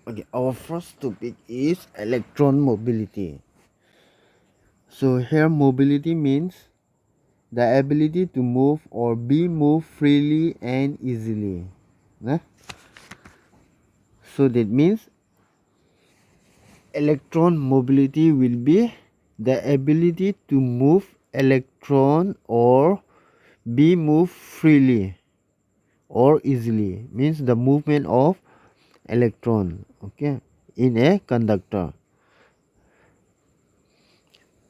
Okay, our first topic is electron mobility. So here mobility means the ability to move or be moved freely and easily. So that means electron mobility will be the ability to move electron or be moved freely or easily, means the movement of electron, okay, in a conductor.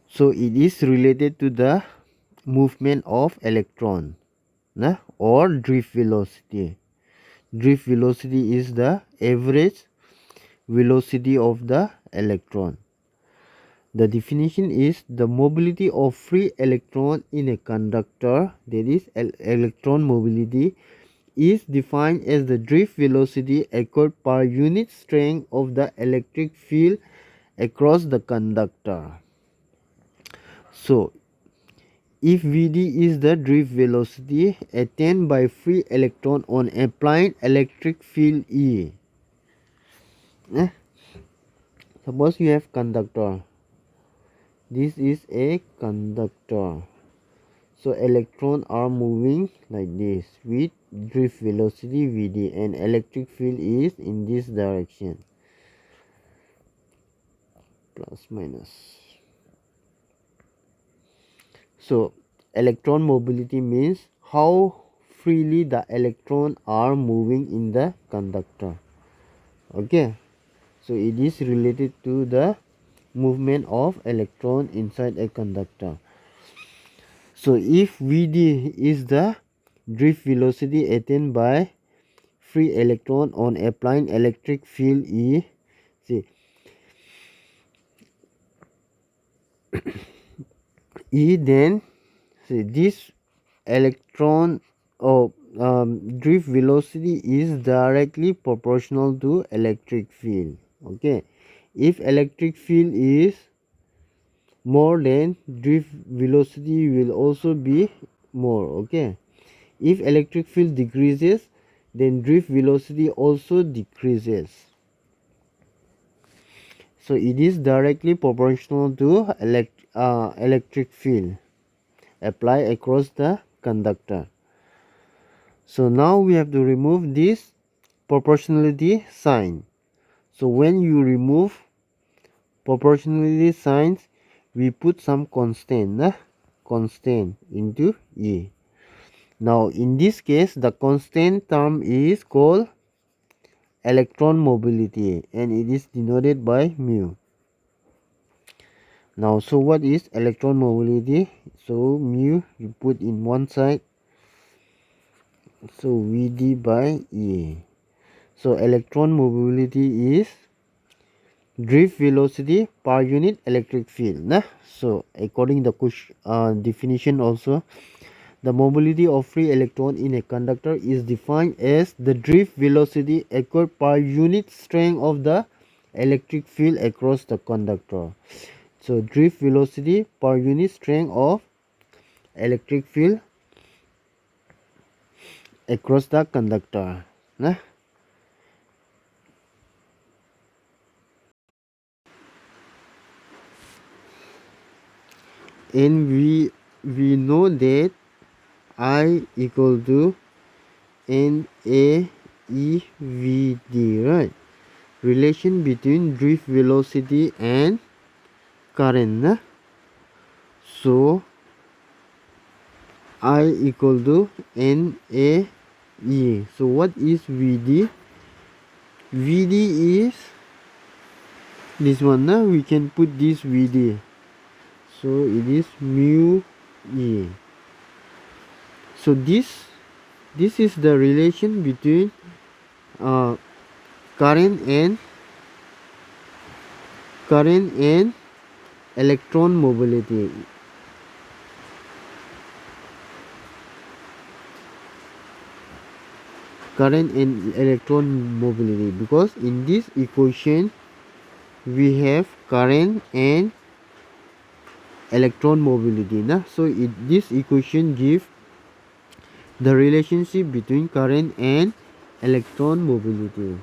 So it is related to the movement of electron or drift velocity. Drift velocity is the average velocity of the electron. The definition is the mobility of free electron in a conductor, that is electron mobility, is defined as the drift velocity occurred per unit strength of the electric field across the conductor. So if Vd is the drift velocity attained by free electron on applied electric field E. Suppose you have conductor. This is a conductor. So electrons are moving like this with drift velocity Vd and electric field is in this direction. Plus minus. So electron mobility means how freely the electrons are moving in the conductor. Okay, so it is related to the movement of electron inside a conductor. So if Vd is the drift velocity attained by free electron on applied electric field E, see E, then see this electron or drift velocity is directly proportional to electric field. Okay, if electric field is more, then drift velocity will also be more. Okay, if electric field decreases, then drift velocity also decreases. So it is directly proportional to electric field applied across the conductor. So now we have to remove this proportionality sign. So when you remove proportionality signs, we put some constant into E. Now in this case, the constant term is called electron mobility and it is denoted by mu. Now, so what is electron mobility? So mu you put in one side, so Vd by E. So electron mobility is drift velocity per unit electric field. So according to the definition also, the mobility of free electron in a conductor is defined as the drift velocity occurred per unit strength of the electric field across the conductor. So drift velocity per unit strength of electric field across the conductor. And we know that I equal to NAEVD, right? Relation between drift velocity and current. So I equal to NAE. So what is Vd? Vd is this one. We can put this Vd. So it is mu E. So this is the relation between current and electron mobility. Current and electron mobility, because in this equation we have current and electron mobility. So this equation gives the relationship between current and electron mobility.